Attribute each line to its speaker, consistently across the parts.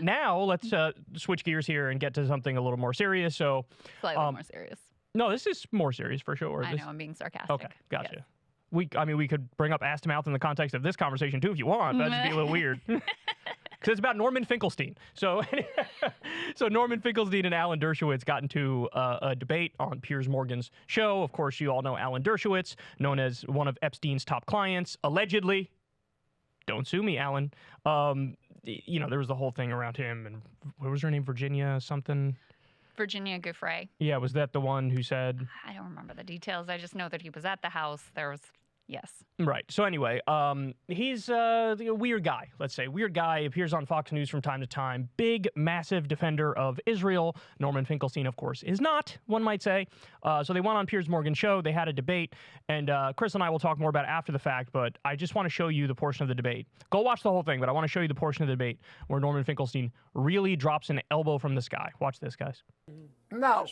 Speaker 1: Now let's switch gears here and get to something a little more serious. So,
Speaker 2: Slightly more serious.
Speaker 1: No, this is more serious for sure.
Speaker 2: I know, I'm being sarcastic.
Speaker 1: Okay, gotcha.
Speaker 2: Yes.
Speaker 1: We could bring up ass to mouth in the context of this conversation too if you want. That'd just be a little weird. Because it's about Norman Finkelstein. So, so Norman Finkelstein and Alan Dershowitz got into a debate on Piers Morgan's show. Of course, you all know Alan Dershowitz, known as one of Epstein's top clients, allegedly. Don't sue me, Alan. You know, there was the whole thing around him, and what was her name? Virginia something?
Speaker 2: Virginia Giuffre.
Speaker 1: Yeah, was that the one who said...
Speaker 2: I don't remember the details. I just know that he was at the house. There was... Yes.
Speaker 1: Right. So anyway, he's a weird guy, let's say. Weird guy, appears on Fox News from time to time. Big, massive defender of Israel. Norman Finkelstein, of course, is not, one might say. So they went on Piers Morgan's show. They had a debate. And Chris and I will talk more about it after the fact, but I just want to show you the portion of the debate. Go watch the whole thing, but I want to show you the portion of the debate where Norman Finkelstein really drops an elbow from the sky. Watch this, guys.
Speaker 3: Now,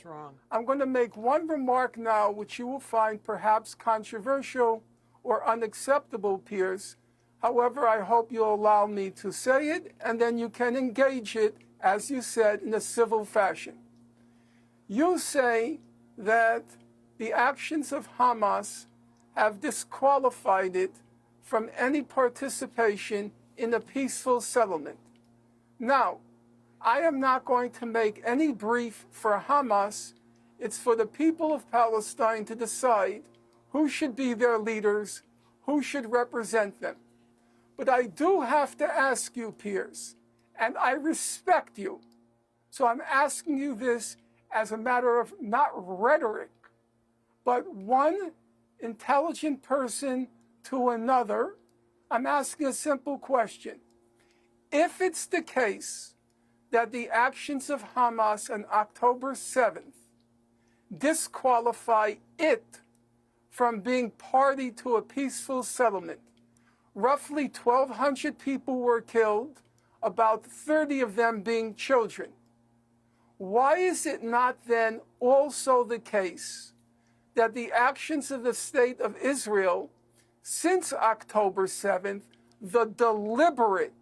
Speaker 3: I'm going to make one remark now which you will find perhaps controversial or unacceptable, Piers. However, I hope you'll allow me to say it, and then you can engage it, as you said, in a civil fashion. You say that the actions of Hamas have disqualified it from any participation in a peaceful settlement. Now, I am not going to make any brief for Hamas. It's for the people of Palestine to decide who should be their leaders, who should represent them. But I do have to ask you, Piers, and I respect you, so I'm asking you this as a matter of not rhetoric, but one intelligent person to another. I'm asking a simple question. If it's the case that the actions of Hamas on October 7th disqualify it from being party to a peaceful settlement. Roughly 1,200 people were killed, about 30 of them being children. Why is it not then also the case that the actions of the state of Israel since October 7th, the deliberate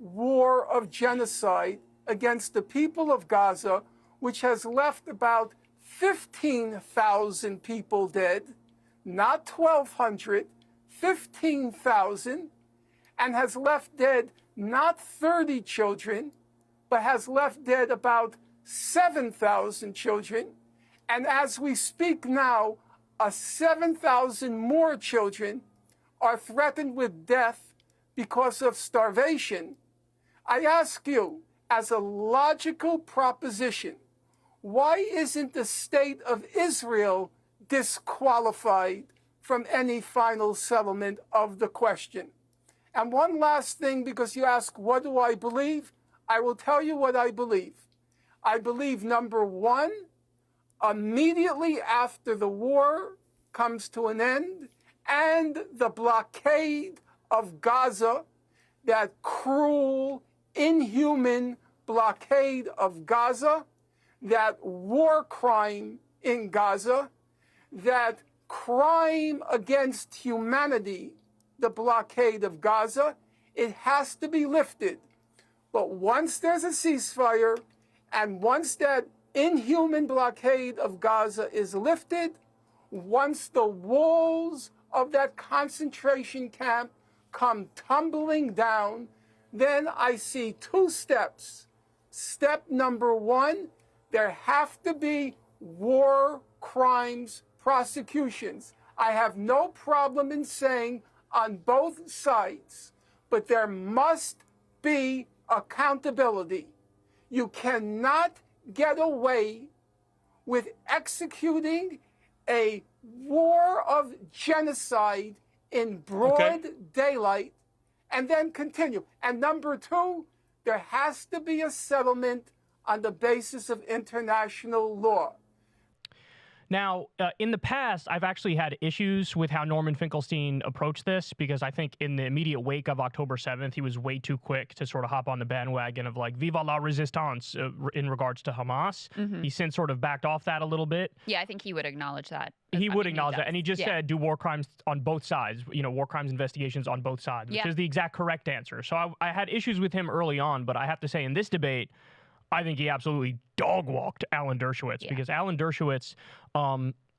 Speaker 3: war of genocide against the people of Gaza, which has left about 15,000 people dead, not 1,200, 15,000, and has left dead not 30 children, but has left dead about 7,000 children. And as we speak now, 7,000 more children are threatened with death because of starvation. I ask you, as a logical proposition, why isn't the state of Israel disqualified from any final settlement of the question? And one last thing, because you ask, what do I believe? I will tell you what I believe. I believe, number one, immediately after the war comes to an end and the blockade of Gaza, that cruel, inhuman blockade of Gaza, that war crime in Gaza, that crime against humanity, the blockade of Gaza, it has to be lifted. But once there's a ceasefire and once that inhuman blockade of Gaza is lifted, once the walls of that concentration camp come tumbling down, then I see two steps. Step number one, there have to be war crimes prosecutions. I have no problem in saying on both sides, but there must be accountability. You cannot get away with executing a war of genocide in broad daylight and then continue. And number two, there has to be a settlement on the basis of international law.
Speaker 1: Now, in the past, I've actually had issues with how Norman Finkelstein approached this, because I think in the immediate wake of October 7th, he was way too quick to sort of hop on the bandwagon of like, viva la resistance in regards to Hamas. He's since sort of backed off that a little bit.
Speaker 2: Yeah, I think he would acknowledge that.
Speaker 1: He would acknowledge that. And he just said, do war crimes on both sides, war crimes investigations on both sides, which is the exact correct answer. So I had issues with him early on, but I have to say in this debate, I think he absolutely dog-walked Alan Dershowitz, because Alan Dershowitz,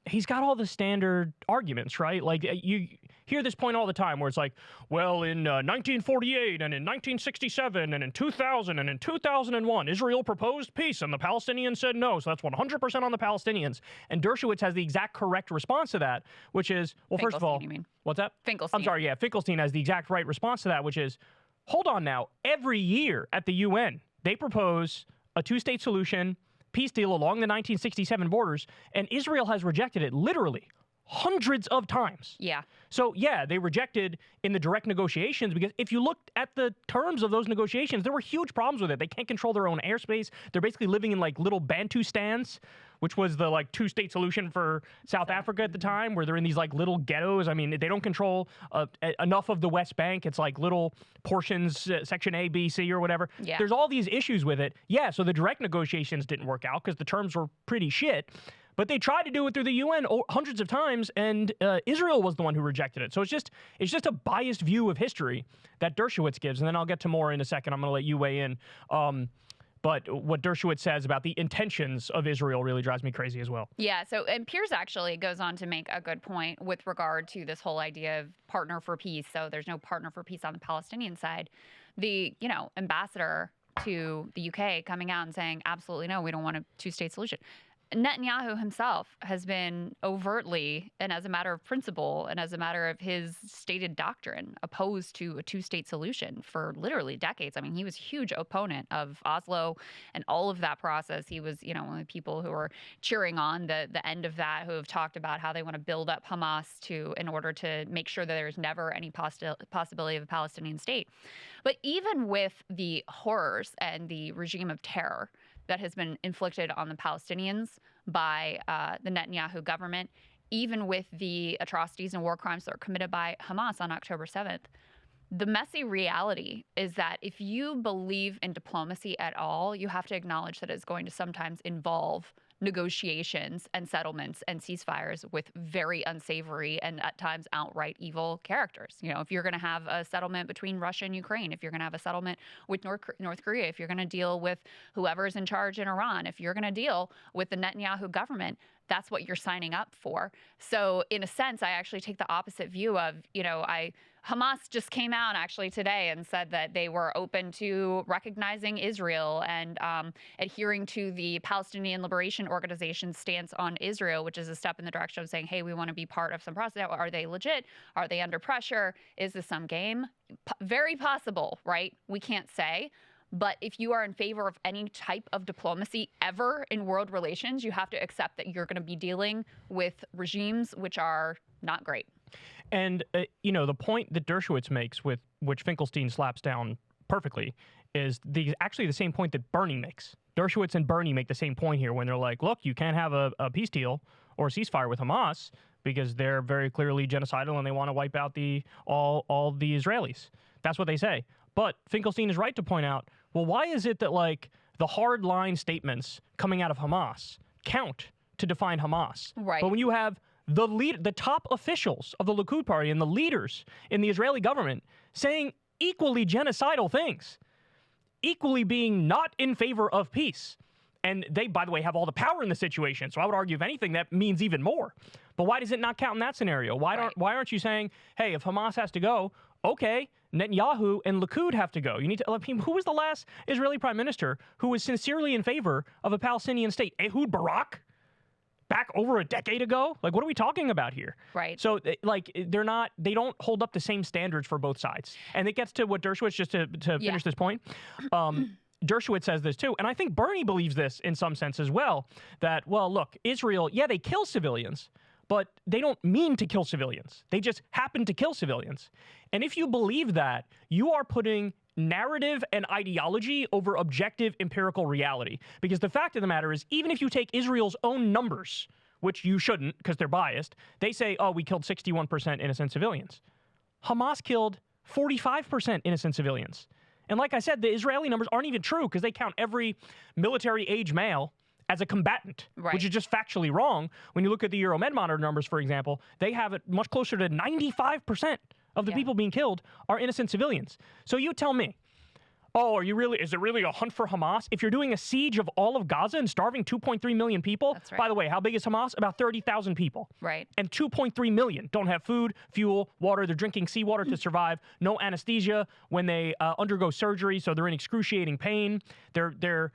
Speaker 1: he's got all the standard arguments, right? Like, you hear this point all the time where it's like, well, in 1948 and in 1967 and in 2000 and in 2001, Israel proposed peace and the Palestinians said no, so that's 100% on the Palestinians. And Dershowitz has the exact correct response to that, which is, well, first of all,
Speaker 2: you mean?
Speaker 1: What's that?
Speaker 2: Finkelstein.
Speaker 1: I'm sorry, yeah, Finkelstein has the exact right response to that, which is, hold on now, every year at the UN, they propose a two-state solution, peace deal along the 1967 borders, and Israel has rejected it literally hundreds of times.
Speaker 2: Yeah.
Speaker 1: So, yeah, they rejected in the direct negotiations, because if you looked at the terms of those negotiations, there were huge problems with it. They can't control their own airspace. They're basically living in like little Bantustans, which was the like two-state solution for South Africa at the time, where they're in these like little ghettos. I mean, they don't control enough of the West Bank. It's like little portions, section A, B, C, or whatever.
Speaker 2: Yeah.
Speaker 1: There's all these issues with it. Yeah, so the direct negotiations didn't work out because the terms were pretty shit. But they tried to do it through the UN hundreds of times, and Israel was the one who rejected it. So it's just a biased view of history that Dershowitz gives, and then I'll get to more in a second. I'm going to let you weigh in. But what Dershowitz says about the intentions of Israel really drives me crazy as well.
Speaker 2: Yeah, and Piers actually goes on to make a good point with regard to this whole idea of partner for peace. So there's no partner for peace on the Palestinian side. The, ambassador to the UK coming out and saying, absolutely no, we don't want a two-state solution. Netanyahu himself has been overtly, and as a matter of principle, and as a matter of his stated doctrine, opposed to a two-state solution for literally decades. I mean, he was a huge opponent of Oslo and all of that process. He was, one of the people who were cheering on the end of that, who have talked about how they want to build up Hamas in order to make sure that there's never any possibility of a Palestinian state. But even with the horrors and the regime of terror that has been inflicted on the Palestinians by the Netanyahu government, even with the atrocities and war crimes that were committed by Hamas on October 7th, the messy reality is that if you believe in diplomacy at all, you have to acknowledge that it's going to sometimes involve negotiations and settlements and ceasefires with very unsavory and at times outright evil characters. If you're going to have a settlement between Russia and Ukraine, if you're going to have a settlement with North Korea, if you're going to deal with whoever's in charge in Iran, if you're going to deal with the Netanyahu government, that's what you're signing up for. So in a sense, I actually take the opposite view of, Hamas just came out actually today and said that they were open to recognizing Israel and adhering to the Palestinian Liberation Organization's stance on Israel, which is a step in the direction of saying, hey, we want to be part of some process. Are they legit? Are they under pressure? Is this some game? Very possible, right? We can't say. But if you are in favor of any type of diplomacy ever in world relations, you have to accept that you're going to be dealing with regimes which are not great.
Speaker 1: And, the point that Dershowitz makes, with which Finkelstein slaps down perfectly, is actually the same point that Bernie makes. Dershowitz and Bernie make the same point here when they're like, look, you can't have a peace deal or a ceasefire with Hamas because they're very clearly genocidal and they want to wipe out all the Israelis. That's what they say. But Finkelstein is right to point out, well, why is it that, like, the hard-line statements coming out of Hamas count to define Hamas?
Speaker 2: Right.
Speaker 1: But when you have the top officials of the Likud party and the leaders in the Israeli government saying equally genocidal things, equally being not in favor of peace, and they, by the way, have all the power in the situation, so I would argue, if anything, that means even more. But why does it not count in that scenario? Why aren't you saying, hey, if Hamas has to go, okay, Netanyahu and Likud have to go? You need to. Who was the last Israeli prime minister who was sincerely in favor of a Palestinian state? Ehud Barak? Back over a decade ago? Like, what are we talking about here?
Speaker 2: Right.
Speaker 1: So, like, they don't hold up the same standards for both sides. And it gets to what Dershowitz, just to finish this point, Dershowitz says this too, and I think Bernie believes this in some sense as well, that, well, look, Israel, yeah, they kill civilians, but they don't mean to kill civilians. They just happen to kill civilians. And if you believe that, you are putting narrative and ideology over objective empirical reality. Because the fact of the matter is, even if you take Israel's own numbers, which you shouldn't because they're biased, they say, oh, we killed 61% innocent civilians. Hamas killed 45% innocent civilians. And like I said, the Israeli numbers aren't even true because they count every military-age male as a combatant, which is just factually wrong. When you look at the Euromed Monitor numbers, for example, they have it much closer to 95% of the people being killed are innocent civilians. So you tell me, oh, is it really a hunt for Hamas? If you're doing a siege of all of Gaza and starving 2.3 million people,
Speaker 2: That's right.
Speaker 1: By the way, how big is Hamas? About 30,000 people.
Speaker 2: Right.
Speaker 1: And 2.3 million don't have food, fuel, water. They're drinking seawater to survive. No anesthesia when they undergo surgery, so they're in excruciating pain. They're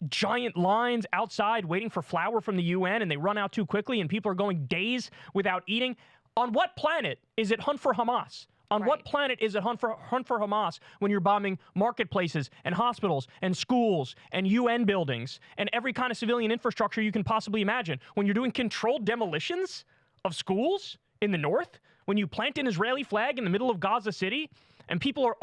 Speaker 1: giant lines outside waiting for flour from the UN, and they run out too quickly, and people are going days without eating. On what planet is it hunt for Hamas? On what planet is it hunt for Hamas when you're bombing marketplaces and hospitals and schools and UN buildings and every kind of civilian infrastructure you can possibly imagine? When you're doing controlled demolitions of schools in the north? When you plant an Israeli flag in the middle of Gaza City? And people are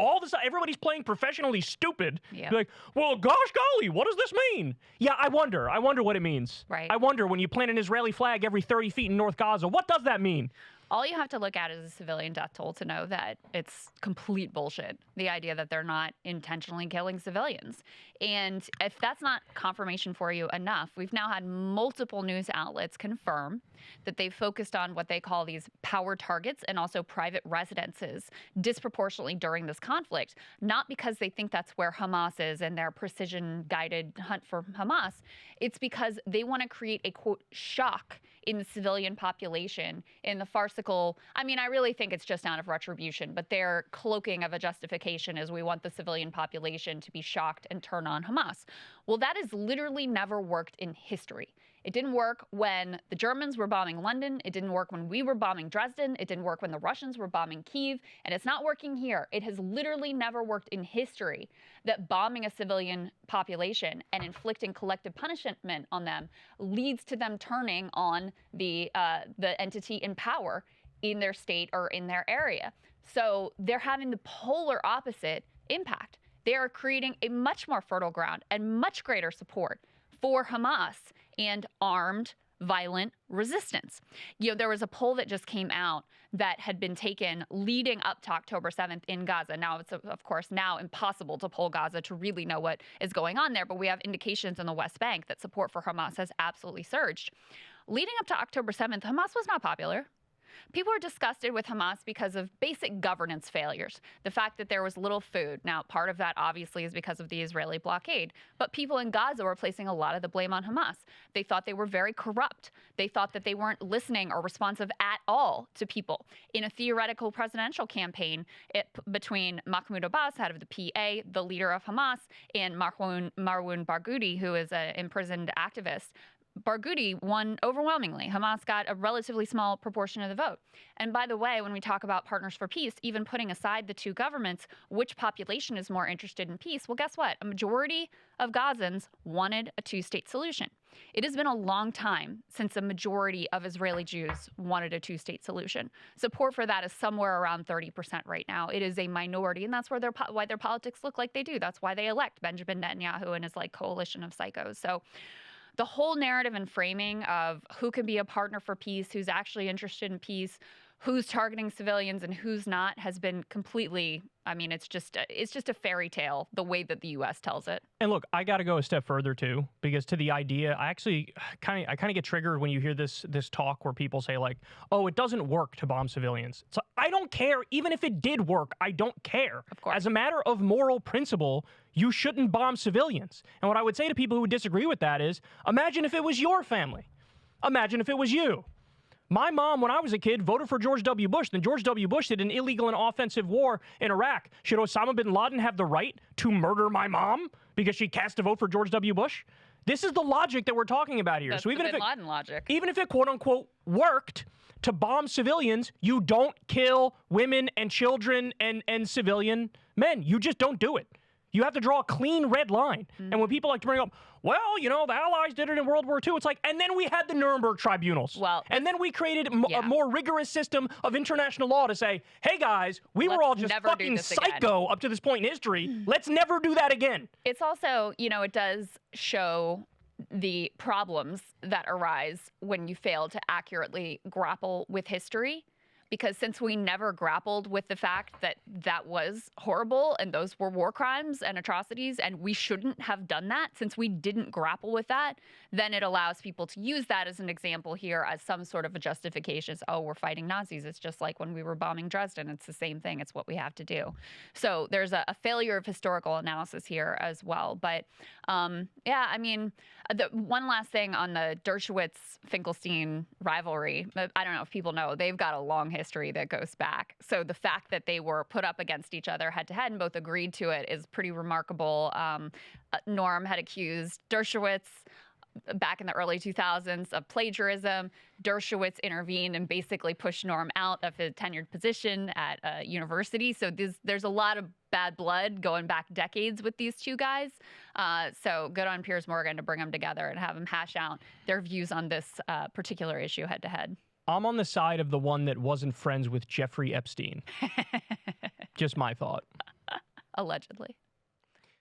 Speaker 1: everybody's playing professionally stupid.
Speaker 2: Yeah.
Speaker 1: Like, well, gosh golly, what does this mean? Yeah, I wonder what it means.
Speaker 2: Right.
Speaker 1: I wonder when you plant an Israeli flag every 30 feet in North Gaza, what does that mean?
Speaker 2: All you have to look at is a civilian death toll to know that it's complete bullshit. The idea that they're not intentionally killing civilians. And if that's not confirmation for you enough, we've now had multiple news outlets confirm that they've focused on what they call these power targets and also private residences disproportionately during this conflict, not because they think that's where Hamas is and their precision-guided hunt for Hamas. It's because they want to create a, quote, shock in the civilian population in the farcical, I really think it's just out of retribution, but their cloaking of a justification is we want the civilian population to be shocked and turn on Hamas. Well, that has literally never worked in history. It didn't work when the Germans were bombing London. It didn't work when we were bombing Dresden. It didn't work when the Russians were bombing Kyiv. And it's not working here. It has literally never worked in history that bombing a civilian population and inflicting collective punishment on them leads to them turning on the entity in power in their state or in their area. So they're having the polar opposite impact. They are creating a much more fertile ground and much greater support for Hamas and armed, violent resistance. There was a poll that just came out that had been taken leading up to October 7th in Gaza. Now, it's, of course, now impossible to poll Gaza to really know what is going on there, but we have indications in the West Bank that support for Hamas has absolutely surged. Leading up to October 7th, Hamas was not popular. People are disgusted with Hamas because of basic governance failures. The fact that there was little food. Now, part of that obviously is because of the Israeli blockade. But people in Gaza were placing a lot of the blame on Hamas. They thought they were very corrupt. They thought that they weren't listening or responsive at all to people. In a theoretical presidential campaign between Mahmoud Abbas, head of the PA, the leader of Hamas, and Marwan Barghouti, who is an imprisoned activist, Barghouti won overwhelmingly. Hamas got a relatively small proportion of the vote. And by the way, when we talk about Partners for Peace, even putting aside the two governments, which population is more interested in peace? Well, guess what? A majority of Gazans wanted a two-state solution. It has been a long time since a majority of Israeli Jews wanted a two-state solution. Support for that is somewhere around 30% right now. It is a minority, and that's why their politics look like they do. That's why they elect Benjamin Netanyahu and his coalition of psychos. So the whole narrative and framing of who can be a partner for peace, who's actually interested in peace, who's targeting civilians and who's not has been completely, it's just a fairy tale, the way that the U.S. tells it. And look, I got to go a step further, too, because to the idea, I actually kind of get triggered when you hear this talk where people say, oh, it doesn't work to bomb civilians. So I don't care. Even if it did work, I don't care. Of course.
Speaker 1: As a matter of moral principle, you shouldn't bomb civilians. And what I would say to people who disagree with that is, imagine if it was your family. Imagine if it was you. My mom, when I was a kid, voted for George W. Bush. Then George W. Bush did an illegal and offensive war in Iraq. Should Osama bin Laden have the right to murder my mom because she cast a vote for George W. Bush? This is the logic that we're talking about here.
Speaker 2: That's
Speaker 1: so even
Speaker 2: the
Speaker 1: if
Speaker 2: bin Laden logic.
Speaker 1: Even if it, quote unquote, worked to bomb civilians, you don't kill women and children and civilian men. You just don't do it. You have to draw a clean red line. Mm-hmm. And when people like to bring up, well, the Allies did it in World War II, it's like, and then we had the Nuremberg tribunals.
Speaker 2: Well,
Speaker 1: and then we created a more rigorous system of international law to say, hey, guys, were all just fucking psycho up to this point in history. Let's never do that again.
Speaker 2: It's also, it does show the problems that arise when you fail to accurately grapple with history. Because since we never grappled with the fact that that was horrible and those were war crimes and atrocities and we shouldn't have done that, since we didn't grapple with that, then it allows people to use that as an example here as some sort of a justification. Oh, we're fighting Nazis. It's just like when we were bombing Dresden. It's the same thing. It's what we have to do. So there's a failure of historical analysis here as well. But yeah, I mean, the one last thing on the Dershowitz-Finkelstein rivalry, I don't know if people know, they've got a long history that goes back. So the fact that they were put up against each other head to head and both agreed to it is pretty remarkable. Norm had accused Dershowitz back in the early 2000s of plagiarism. Dershowitz intervened and basically pushed Norm out of his tenured position at a university. So there's a lot of bad blood going back decades with these two guys. So good on Piers Morgan to bring them together and have them hash out their views on this particular issue head to head.
Speaker 1: I'm on the side of the one that wasn't friends with Jeffrey Epstein. Just my thought.
Speaker 2: Allegedly.